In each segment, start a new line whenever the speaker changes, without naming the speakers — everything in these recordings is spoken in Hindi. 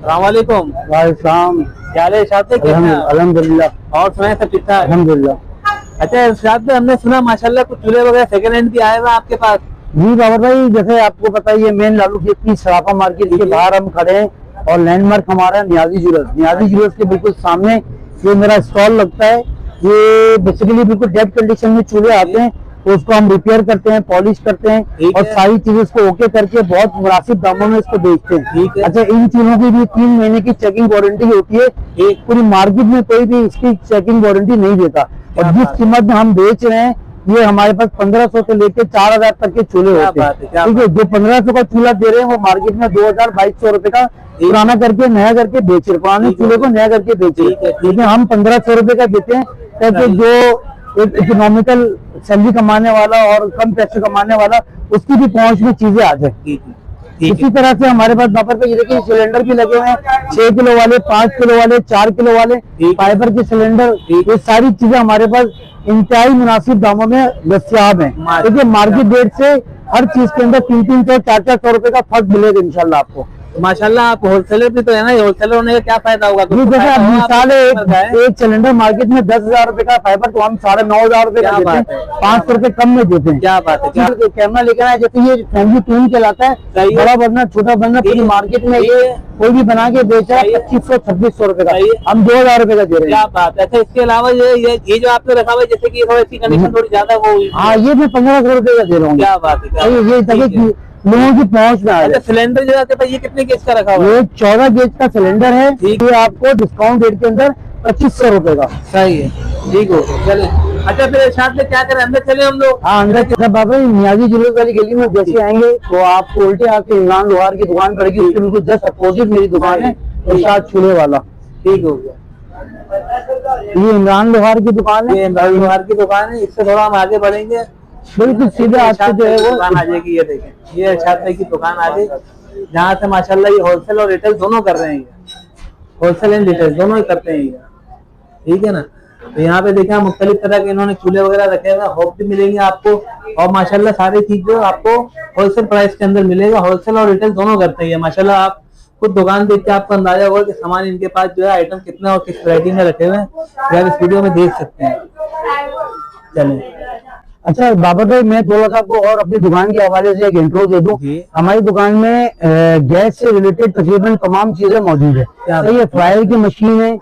वालेकुम।
वालेकुम।
क्या हाल है इरशाद भाई?
अल्हम्दुलिल्लाह।
और सुनाए सब ठीक ठाक?
अल्हम्दुलिल्लाह।
अच्छा इरशाद भाई, हमने सुना माशाल्लाह कुछ चूल्हे वगैरह सेकंड हैंड भी आए हुए आपके पास।
जी बाबर भाई, जैसे आपको पता ही है, मेन लालू खेत की सराफा मार्केट के बाहर हम खड़े हैं और लैंडमार्क हमारा नियाजी ज्वेलर्स के बिल्कुल सामने ये मेरा स्टॉल लगता है। ये बेसिकली बिल्कुल डेड कंडीशन में चूल्हे आते हैं, तो उसको हम रिपेयर करते हैं, पॉलिश करते हैं और सारी चीजें इसको ओके करके बहुत मुनासिब दामों में इसको बेचते हैं। अच्छा, इन चीजों की भी 3 महीने की चेकिंग वारंटी होती है। पूरी मार्केट में कोई भी इसकी चेकिंग वारंटी नहीं देता। और जिस कीमत में हम बेच रहे हैं, ये हमारे पास 1500 से लेकर 4000 तक के चूल्हे होते हैं। ठीक है, जो 1500 का चूल्हा दे रहे हैं वो मार्केट में 2000-2200 रुपए का पुराना करके नया करके बेच रहे, पुराने चूल्हे को नया करके बेच रहे। लेकिन हम 1500 रुपए का देते हैं, ताकि जो एक इकोनॉमिकल सैलरी कमाने वाला और कम पैसे कमाने वाला, उसकी भी पहुंच में चीजें आ जाए। इसी तरह से हमारे पास वहाँ पर ये देखिए सिलेंडर भी लगे हुए हैं, 6 किलो वाले, 5 किलो वाले, 4 किलो वाले, फाइबर के सिलेंडर। ये सारी चीजें हमारे पास इंतहाई मुनासिब दामों में दस्तियाब है। देखिए मार्केट रेट से हर चीज के अंदर 300, 400 रुपए का फर्क मिलेगा इंशाल्लाह आपको।
माशाल्लाह आप होलसेलर भी तो है ना, होलसेलर होने का क्या फायदा होगा?
तो जैसे अब मिसाल एक सिलेंडर मार्केट में 10,000 रुपए का फाइबर, तो हम 9,500 रुपए का देते हैं, 500 रुपए कम में देते हैं।
क्या बात है।
कैमरा लेकर आए, जैसे ये फैमिली टून कहलाता है, बड़ा बर्नर छोटा बर्नर पूरी मार्केट में ये कोई भी बना के बेच रहा है 2500-2600 रुपए का, हम 2,000 रुपए का दे रहे हैं।
क्या बात है। इसके अलावा ये जो आपने रखा हुआ है, जैसे की थोड़ी कंडीशन थोड़ी ज्यादा वो,
हाँ ये मैं 1500 रुपए का दे रहा हूँ।
क्या बात है।
ये लोगों की पहुंच में आ।
सिलेंडर जो है ये कितने गेज का रखा हुआ है?
ये 14 गेज का सिलेंडर है। ये आपको डिस्काउंट रेट के अंदर 2500 रुपए का।
सही है, ठीक हो चले। अच्छा फिर साथ में क्या करें, अंदर चले हम लोग?
हाँ अंदर चले बाबा। नियाजी ज्वेलर्स वाली गली में जैसे आएंगे तो आपको उल्टे आके इमरान लोहार की दुकान पड़ेगी, उसके बिल्कुल जस्ट अपोजिट मेरी दुकान है, इरशाद चूल्हे वाला।
ठीक हो गया।
ये इमरान लोहार की दुकान है।
ये इमरान लोहार की दुकान है। इससे थोड़ा हम आगे बढ़ेंगे,
बिल्कुल सीधे आपको जो है वो
दुकान आ जाएगी। ये देखें, ये इरशाद भाई की दुकान आ गई, जहाँ से माशाल्लाह ये होलसेल और रिटेल दोनों कर रहे हैं। होलसेल एंड रिटेल दोनों ही करते हैं। ठीक है ना। तो यहाँ पे देखा मुख्तलिफ तरह के इन्होंने चूल्हे वगैरह रखे हुए, होप भी मिलेंगे आपको। और माशाल्लाह सारी चीज जो आपको होलसेल प्राइस के अंदर मिलेगा। होलसेल और रिटेल दोनों करते हैं माशाल्लाह। आप खुद दुकान देख के आपको अंदाजा होगा कि सामान इनके पास जो है आइटम कितना और किस वैरायटी में रखे हुए हैं, आप इस वीडियो में देख सकते हैं। चलें।
अच्छा बाबर भाई, मैं थोड़ा सा आपको और अपनी दुकान के हवाले से एक इंट्रो दे दूं। हमारी दुकान में गैस से रिलेटेड तकरीबन तमाम चीजें मौजूद है। ये फ्रायर की मशीन है,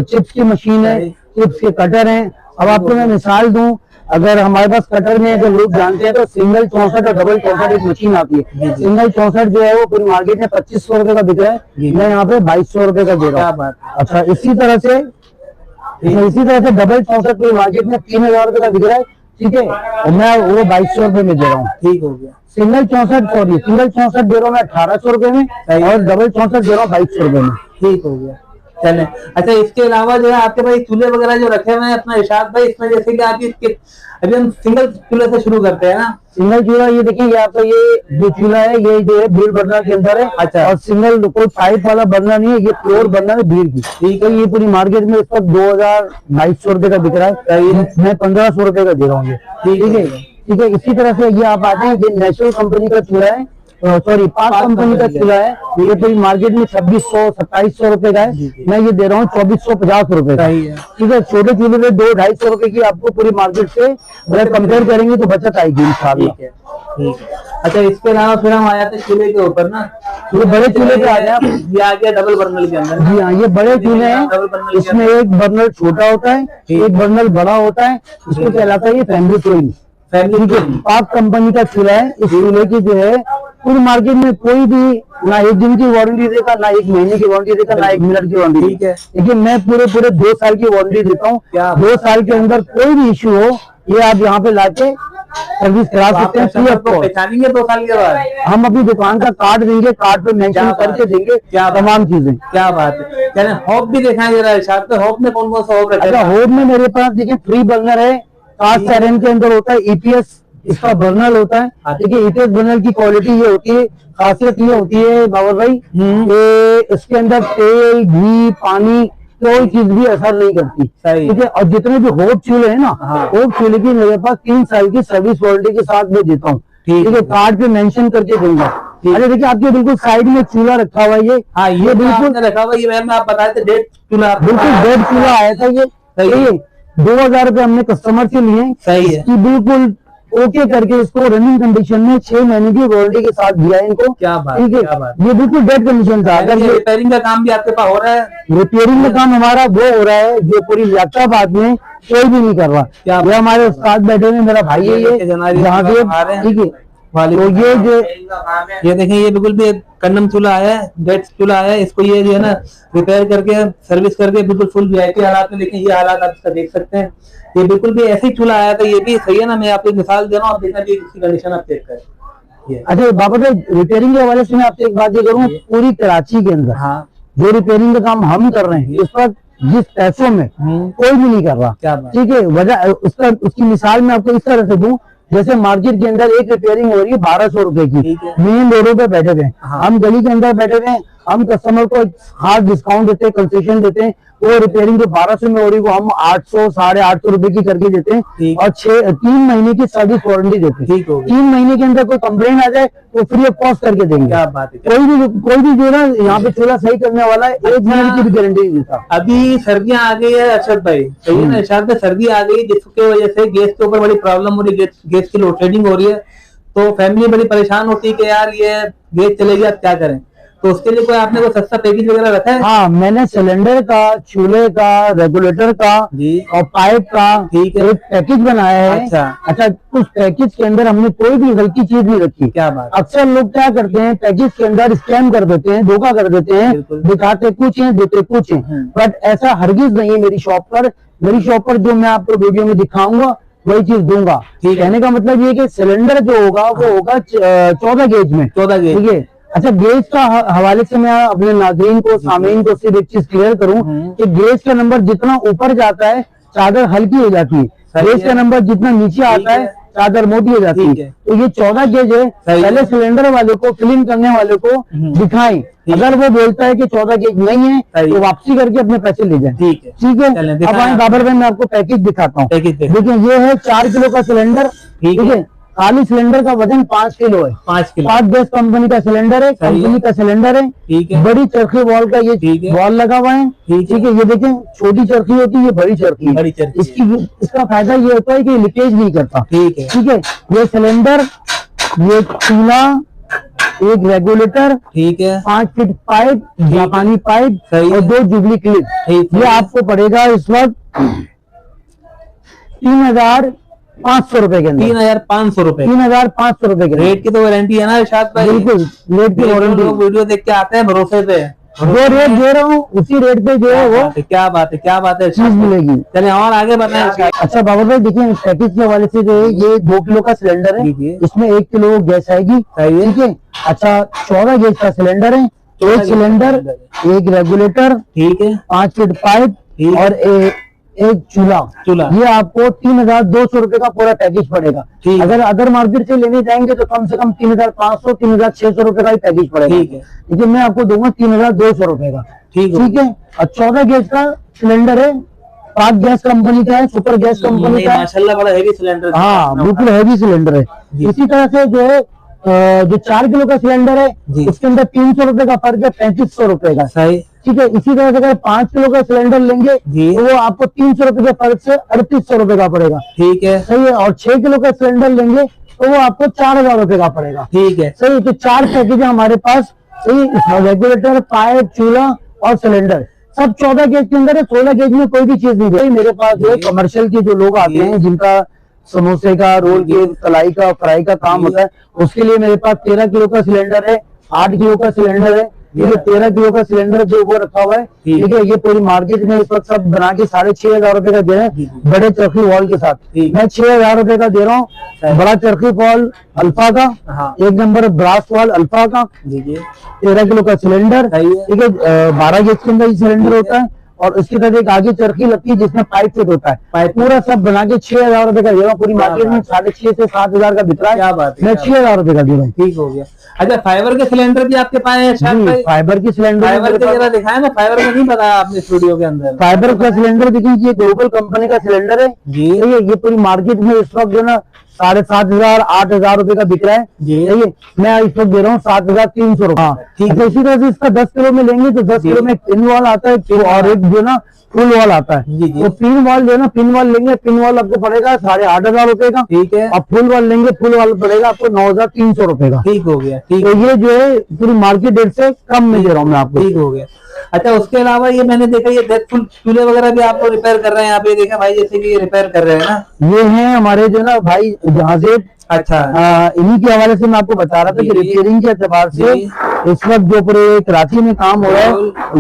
चिप्स की मशीन है, चिप्स के कटर हैं। अब आपको मैं मिसाल दूं, अगर हमारे पास कटर में जो लोग जानते हैं तो सिंगल 64 और डबल 64 एक मशीन आती है। सिंगल 64 जो है वो पूरी मार्केट में 2500 रुपए का बिक रहा है, मैं यहाँ पे 2200 रुपए का दे रहा हूँ। अच्छा, इसी तरह से डबल 64 पूरी मार्केट में 3000 रुपए का बिक रहा है। ठीक है, और मैं वो 2200 रुपए में दे रहा हूँ।
ठीक हो गया।
सिंगल 64 दे रहा हूँ मैं 1800 रुपए में, और डबल 64 दे रहा हूँ 2200 रुपए में।
ठीक हो गया। चले। अच्छा, इसके अलावा जो है आपके भाई चूल्हे वगैरह जो रखे हुए हैं अपना इरशाद भाई, इसमें जैसे कि आप अभी हम सिंगल चूल्हे से शुरू करते हैं ना।
सिंगल चूल्हा ये देखिए, यहाँ पे ये जो चूल्हा है ये जो है बीड़ बर्नर के अंदर है। अच्छा, और सिंगल कोई पाइप वाला बर्नर नहीं है, ये प्योर बर्नर है बीड़ की। ठीक है, ये पूरी मार्केट में इस वक्त 2200 रुपए का बिक रहा है, मैं 1500 रुपए का दे रहा हूँ। ठीक है। इसी तरह से ये आप आते हैं, ये नेशनल कंपनी का चूल्हा है, सॉरी पाक कंपनी का चूल्हा है। ये पूरी मार्केट में 2600-2700 रुपए का है, मैं ये दे रहा हूँ 2450 रुपए का। ठीक है, छोटे चूल्हे में 200-250 रुपए की आपको पूरी मार्केट से अगर कंपेयर करेंगे तो बचत आएगी इंशाल्लाह।
अच्छा, इसके अलावा फिर हम आ जाते हैं चूल्हे के ऊपर ना।
ये बड़े चूल्हे पे आ गया,
ये आ गया डबल बर्नर के अंदर।
जी हाँ, ये बड़े चूल्हे हैं। इसमें एक बर्नर छोटा होता है, एक बर्नर बड़ा होता है, इसको कहलाता है ये फैमिली ट्रेन। पाक कंपनी का चूल्हा है। इस चूल्हे की जो है पूरी मार्केट में कोई भी ना 1 दिन की वारंटी देगा, ना 1 महीने की वारंटी देगा, ना 1 मिनट की वारंटी। ठीक है, लेकिन मैं पूरे 2 साल की वारंटी देता हूँ। 2 साल के अंदर कोई भी इश्यू हो, ये आप यहाँ पे लाके सर्विस करा सकते हैं।
पहचानेंगे 2 साल के बाद
हम अपनी दुकान का कार्ड देंगे, कार्ड पे मेंशन करके देंगे तमाम चीजें।
क्या बात है। होप भी दिखाई दे रहा है। होप में कौन कौन सा होप रखा है?
अच्छा, होप में मेरे पास देखिए 3 बर्नर है, कास्ट आयरन के अंदर होता है, ईपीएस इसका बर्नर होता है। देखिए ईपीएस बर्नर की क्वालिटी ये होती है, खासियत ये होती है बाबर भाई, ये इसके अंदर तेल, घी, पानी कोई चीज भी असर नहीं करती। ठीक है, और जितने भी होप चूल्हे है ना, होप चूल्हे की मेरे पास 3 साल की सर्विस वारंटी के साथ मैं देता हूँ। ठीक है, कार्ड पे मेंशन करके दूंगा। अरे देखिए आपके बिल्कुल साइड में चूल्हा रखा हुआ है ये।
हाँ ये
बिल्कुल
रखा हुआ, ये मैम आप बताए थे डेढ़ चूल्हा,
बिल्कुल डेढ़ चूल्हा आया था ये।
सही है।
2000 रुपए हमने कस्टमर से लिए।
सही है।
कि बिल्कुल ओके करके इसको रनिंग कंडीशन में 6 महीने की वारंटी के साथ दिया है इनको।
क्या बात,
ठीक है,
क्या बात।
ये बिल्कुल डेड कंडीशन था। अगर ये
रिपेयरिंग का काम भी आपके पास हो रहा है?
रिपेयरिंग का काम हमारा वो हो रहा है जो पूरी यात्राबाद में कोई भी नहीं कर रहा। ये हमारे उस्ताद बैठे हुए, मेरा भाई है ये, यहाँ पे। ठीक है, तो ये जो
ये देखें, ये बिल्कुल भी कंडम चूल्हा आया है, डेड चूल्हा आया है। इसको ये जो है ना रिपेयर करके सर्विस करके बिल्कुल फुल वीआईपी हालात में, लेकिन ये हालात आप इसका देख सकते हैं। ये बिल्कुल भी ऐसे ही चूल्हा आया था, ये भी सही है ना। मैं आपको एक मिसाल दे रहा हूँ, आप देखना इसकी कंडीशन आप चेक करें।
अच्छा बाबा भाई, रिपेयरिंग के हवाले से मैं आपसे एक बात ये करूँ, पूरी कराची के अंदर
हाँ
जो रिपेयरिंग का काम हम कर रहे हैं इस वक्त जिस पैसों में कोई भी नहीं कर रहा।
क्या बात।
ठीक है, वजह उसकी मिसाल मैं आपको इस तरह से दूं, जैसे मार्केट के अंदर एक रिपेयरिंग हो रही है 1200 रुपए की, मेन रोडों पे बैठे हुए हैं। हम गली के अंदर बैठे हुए हैं, हम कस्टमर को खास डिस्काउंट देते हैं, कंसेशन देते हैं। वो रिपेयरिंग जो 1200 में हो रही है वो हम 800 850 रुपए की करके देते हैं और 3 महीने की सर्विस वारंटी देते हैं। 3 महीने के अंदर कोई कंप्लेंट आ जाए तो फ्री ऑफ कॉस्ट करके देंगे।
क्या बात है।
कोई भी जो ना यहाँ पे चूल्हा सही करने वाला है, 1 महीने की भी गारंटी नहीं देता।
अभी सर्दियां आ गई है अरशद भाई, सही है ना, इरशाद में सर्दी आ गई जिसकी वजह से गैस के ऊपर बड़ी प्रॉब्लम हो रही है, गैस की लोड शेडिंग हो रही है। तो फैमिली बड़ी परेशान होती है कि यार ये गैस चलेगी, अब क्या करें। तो उसके लिए कोई आपने कोई सस्ता पैकेज वगैरह रखा है?
हाँ, मैंने सिलेंडर का, चूल्हे का, रेगुलेटर का और पाइप का एक पैकेज बनाया है। अच्छा, उस पैकेज के अंदर हमने कोई भी हल्की चीज नहीं रखी।
क्या बात।
अक्सर लोग क्या करते हैं, पैकेज के अंदर स्कैम कर देते हैं, धोखा कर देते हैं, दिखाते कुछ है देते कुछ है। बट ऐसा हरगिज नहीं है मेरी शॉप पर। मेरी शॉप पर जो मैं आपको वीडियो में दिखाऊंगा वही चीज दूंगा। कहने का मतलब ये कि सिलेंडर जो होगा वो होगा 14 गेज में। 14 गेज, ठीक है। अच्छा, गेज का हवाले से मैं अपने नाज़रीन को, सामीन को सिर्फ एक चीज क्लियर करूं कि गेज का नंबर जितना ऊपर जाता है चादर हल्की हो जाती है, गेज का नंबर जितना नीचे आता है चादर मोटी हो जाती है। तो ये 14 गेज है। पहले सिलेंडर वाले को, फिलिंग करने वाले को दिखाएं। अगर वो बोलता है कि 14 गेज नहीं है तो वापसी करके अपने पैसे ले जाए। ठीक है, ठीक है। अब आए बाबर भाई, मैं आपको पैकेज दिखाता हूँ। देखिए, ये है 4 किलो का सिलेंडर। ठीक है, खाली सिलेंडर का वजन 5 किलो है। 5 गैस कंपनी का सिलेंडर है, कंपनी का सिलेंडर है। ठीक है, बड़ी चरखी वॉल का ये वॉल लगा हुआ है। ठीक है, ये देखें, छोटी चरखी होती है, ये बड़ी चरखी है। इसका फायदा ये होता है कि लीकेज नहीं करता। ठीक है, ठीक है। ये सिलेंडर, ये चूल्हा, एक रेगुलेटर, ठीक है, 5 फीट पाइप, जापानी पाइप और 2 जुबली क्लिप। ये आपको पड़ेगा इस वक्त 3500 रुपए के अंदर। 3500 रुपए, 3500 रुपए के। रेट की तो वारंटी है ना इरशाद भाई? बिल्कुल, रेट की वारंटी। वीडियो देख के आते हैं भरोसे पे, जो रेट दे रहा हूँ उसी रेट पे जो है वो। क्या बात है, क्या बात है, चीज मिलेगी। चलिए और आगे बताएं। अच्छा बाबा भाई, देखिए पैकेज के हवाले से जो है ये 2 किलो का सिलेंडर है, इसमें 1 किलो गैस आएगी। ठीक है। अच्छा, 14 गैस का सिलेंडर है, एक सिलेंडर, एक रेगुलेटर, ठीक है, 5 फीट पाइप और एक चूल्हा। ये आपको 3200 रुपए का पूरा पैकेज पड़ेगा। अगर अदर मार्केट से लेने जाएंगे तो कम से कम 3500 3600 रुपए का ही पैकेज पड़ेगा। ठीक है, लेकिन मैं आपको दूंगा 3200 रुपए का। ठीक है। और 14 गैस का सिलेंडर है, 5 गैस कंपनी का है, सुपर गैस कंपनी का है। माशाल्लाह बड़ा हेवी सिलेंडर। हाँ, बिल्कुल हेवी सिलेंडर है। इसी तरह से जो है जो 4 किलो का सिलेंडर है उसके अंदर 300 रुपए का फर्क है, 3500 रुपए का। सही। ठीक है, इसी तरह से अगर 5 किलो का सिलेंडर लेंगे तो वो आपको 300 रुपए के फर्क से 3800 रुपए का पड़ेगा। ठीक है, सही है। और 6 किलो का सिलेंडर लेंगे तो वो आपको 4000 रुपए का पड़ेगा। ठीक है, सही। तो 4 पैकेज है हमारे पास, रेगुलेटर, पाइप, चूल्हा और सिलेंडर, सब 14 गेज के अंदर है। 16 गेज में कोई भी चीज नहीं है। मेरे पास जो कमर्शियल के जो लोग आते हैं जिनका समोसे का, रोल के, तलाई का, फ्राई का काम होता है, उसके लिए मेरे पास 13 किलो का सिलेंडर है, 8 किलो का सिलेंडर है। ये 13 किलो का सिलेंडर जो वो रखा हुआ है, ठीक है, ये पूरी मार्केट में इस वक्त सब बना के 6500 रुपए का दे रहे हैं, बड़े चरखी वॉल के साथ। मैं 6000 रुपए का दे रहा हूँ। बड़ा चरखी वॉल अल्फा का, 1 नंबर ब्रास वॉल अल्फा का, 13 किलो का सिलेंडर। ठीक है, 12 गेज के अंदर सिलेंडर होता है और उसके साथ एक आगे चरखी लगती है जिसमें पाइप फिट होता है। पाइप पूरा सब बना के 6000 रुपए का दे रहा हूँ। पूरी मार्केट में 6,500 से 7,000 का बिक रहा है। क्या बात है, मैं 6000 रुपए का दे रहा हूँ। ठीक हो गया। अच्छा, फाइबर के सिलेंडर भी आपके पास है? फाइबर की सिलेंडर, फाइबर के जरा दिखाया ना, फाइबर का नहीं बताया आपने स्टूडियो के अंदर। फाइबर का सिलेंडर देखिए, ये ग्लोबल कंपनी का सिलेंडर है। ये पूरी मार्केट में इस वक्त जो ना 7,500 8,000 रुपए का बिक रहा है
जी।
ठीक है, मैं इस वक्त दे रहा हूँ 7,300 रुपए।
ठीक है।
तो इसी तरह से इसका 10 किलो में लेंगे तो 10 किलो में पिन वॉल आता है और एक जो ना फुल वॉल आता है।
जी, जी।
तो पिन वॉल जो है ना, पिन वॉल लेंगे, पिन वॉल आपको पड़ेगा 8,500 रुपए का।
ठीक है।
और फुल वॉल लेंगे, फुल वॉल पड़ेगा आपको 9,300 रुपए का।
ठीक हो गया। ठीक,
तो ये जो है पूरी मार्केट रेट से कम में दे रहा हूँ मैं आपको।
ठीक हो गया। अच्छा, उसके अलावा ये मैंने देखा ये डेथ चूल्हे वगैरह भी आपको रिपेयर कर रहे हैं यहाँ पे, देखा भाई जैसे कि ये रिपेयर कर रहे हैं ना,
ये हैं हमारे जो ना भाई जहाँ से
अच्छा
इन्हीं के हवाले से मैं आपको बता रहा था कि
जी।
रिपेयरिंग के एतबार से
जी।
इस वक्त जो पूरे कराची में काम हो रहा है,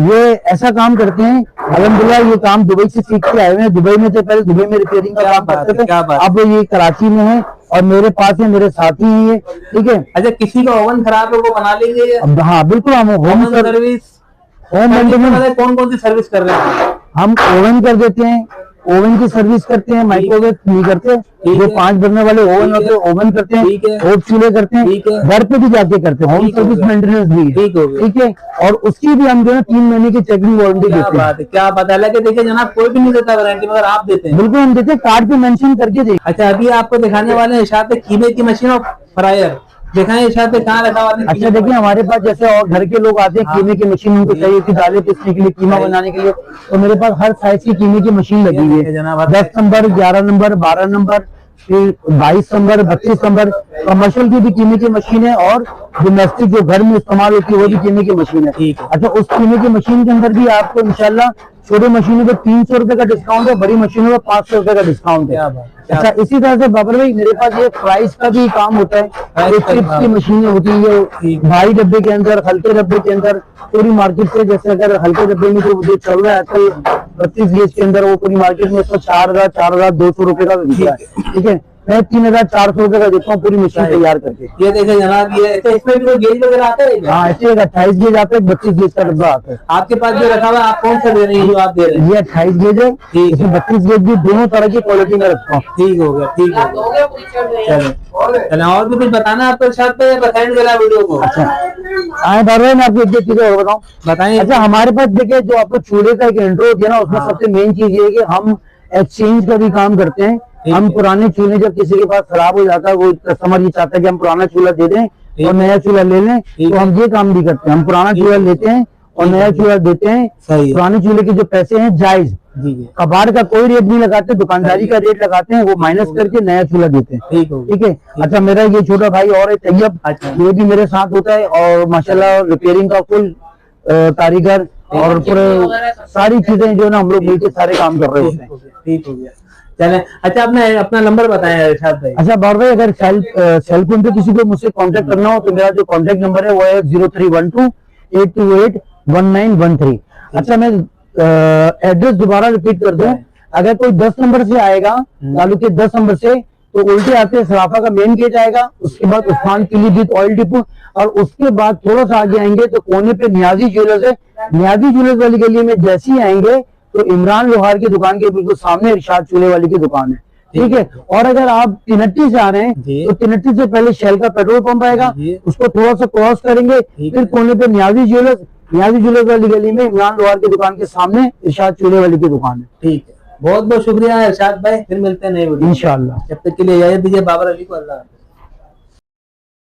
ये ऐसा काम करते हैं अल्हम्दुलिल्लाह। ये काम दुबई से सीख के आए हुए हैं। दुबई में थे पहले, दुबई में रिपेयरिंग का
क्या
काम
बात
करते
है,
थे,
क्या बात
अब ये कराची में है और मेरे पास है, मेरे साथी हैं ये, ठीक है।
अच्छा, किसी का ओवन खराब है वो बना लेंगे ये?
अब हाँ बिल्कुल, हम होम
सर्विस,
होम मेंटेनेंस,
कौन कौन सी सर्विस कर रहे हैं?
हम ओवन कर देते हैं, ओवन की सर्विस करते हैं, माइक्रोवेव नहीं करते,
ठीक
जो
है।
5 बर्नर वाले ओवन होते हैं ओवन करते हैं,
ठीक है।
ओट चूल्हे करते हैं,
ठीक है।
घर पे भी जाके करते हैं, होम
ठीक हो
सर्विस
गया।
मेंटेनेंस भी है,
ठीक हो गया।
ठीक है। और उसकी भी हम जो है 3 महीने की चेकिंग वारंटी
क्या
देते हैं।
बात है, क्या बात है। हालांकि देखिए जनाब, कोई भी नहीं देता वारंटी, मगर आप देते हैं।
बिल्कुल हम देते हैं, कार्ड पे मेंशन करके देंगे।
अच्छा, अभी आपको दिखाने वाले हैं इरशाद पे कीमे की मशीन और फ्रायर। दिखाएं इरशाद पे कहाँ रखा हुआ है?
अच्छा देखिए, हमारे पास जैसे और घर के लोग आते हैं,
हाँ।
कीमे की मशीन उनको चाहिए थी दालें पीसने के लिए, कीमा बनाने के लिए, तो मेरे पास हर साइज की कीमे की मशीन लगी हुई है।
जनाब,
10 नंबर, 11 नंबर, 12 नंबर, फिर 22 नंबर, 32 नंबर। कमर्शियल की भी कीमे की मशीन है और डोमेस्टिक जो घर में इस्तेमाल होती है वो भी कीमे की मशीन है।
ठीक है।
अच्छा, उस कीमे की मशीन के अंदर भी आपको इंशाल्लाह छोटी मशीनों पे 300 रुपए का डिस्काउंट है, बड़ी मशीनों पे 500 रुपए का डिस्काउंट है।
क्या बात, क्या
अच्छा, इसी तरह से बाबर भाई मेरे पास ये प्राइस का भी काम होता है,
प्राइस का
चिप्स
काम।
की मशीनें होती है
ठीक।
भारी डब्बे के अंदर, हल्के डब्बे के अंदर, पूरी मार्केट से जैसे अगर हल्के डब्बे में जो चल रहा है आजकल 32 गेज के अंदर, वो पूरी मार्केट में इसको 4,200 रुपए का बिक रहा है, ठीक है। मैं 3,400 रुपए का देता हूँ पूरी मशीन तैयार करके।
ये देखे जनाब, ये इसमें भी कोई गेज वगैरह आता है क्या?
हाँ, ऐसे 28 गेज आता है, 32 गेज का डब्बा आता है।
आपके पास जो रखा हुआ है, आप कौन सा दे रहे हैं जो आप दे रहे हैं?
ये 28 गेज है,
ठीक।
इसमें 32 गेज भी दोनों तरह की क्वालिटी में रखता हूँ।
ठीक हो गया, ठीक हो गया। चले और भी कुछ बताना है आपको इरशाद पे, बताएं जरा वीडियो को।
अच्छा आए बार मैं आपको एक चीज और बताऊं,
बताएं।
अच्छा हमारे पास देखिए जो आपको चूल्हे का एक इंट्रो होती है ना, उसमें
हाँ।
सबसे मेन चीज ये है कि हम एक्सचेंज का भी काम करते हैं। हम
है।
पुराने चूल्हे जब किसी के पास खराब हो जाता है, वो कस्टमर ये चाहता है कि हम पुराना चूल्हा दे दें और नया चूल्हा ले लें, तो हम ये काम भी करते हैं। हम पुराना चूल्हा लेते हैं और नया चूल्हा देते हैं।
सही है।
पुराने चूल्हे के जो पैसे हैं जायज,
जी जी,
कबाड़ का कोई रेट नहीं लगाते, दुकानदारी का रेट लगाते हैं, वो माइनस करके नया चूल्हा देते हैं।
ठीक हो गया।
ठीक है। अच्छा, मेरा ये छोटा भाई और है तैयब,
अच्छा।
ये भी मेरे साथ होता है और माशाल्लाह रिपेयरिंग का फुल कारीगर और पूरे सारी चीजें जो ना हम लोग मिलकर सारे काम कर रहे होते हैं।
ठीक हो गया। चले, अच्छा अपना नंबर बताएं इरशाद भाई।
अच्छा बार भाई, अगर सेल फोन पे किसी को मुझसे कांटेक्ट करना हो तो मेरा जो कांटेक्ट नंबर है वो है 0312-828-1913। अच्छा, मैं एड्रेस दोबारा रिपीट कर दूं, अगर कोई 10 नंबर से आएगा, लालू के 10 नंबर से, तो उल्टे आते सराफा का मेन गेट आएगा, उसके बाद उस्मान पीलीभीत ऑयल डिपो, और उसके बाद थोड़ा सा आगे आएंगे तो कोने पे नियाजी ज्वेलर्स है। नियाजी ज्वेलर्स वाली गली में जैसे ही आएंगे तो इमरान लोहार की दुकान के बिल्कुल सामने इरशाद चूल्हे वाली की दुकान है, ठीक है। और अगर आप तिनट्टी से आ रहे हैं तो तिनट्टी से पहले शेल का पेट्रोल पंप आएगा, उसको थोड़ा सा क्रॉस करेंगे, फिर कोने पे नियाजी ज्वेलर्स वाली गली में इमरान लोहार की दुकान के सामने इरशाद चूल्हे वाली की दुकान है।
ठीक है, बहुत बहुत शुक्रिया इरशाद भाई, फिर मिलते हैं नए वीडियो
इंशाल्लाह।
जब तक के लिए इजाजत दीजिए बाबर अली को। अल्लाह।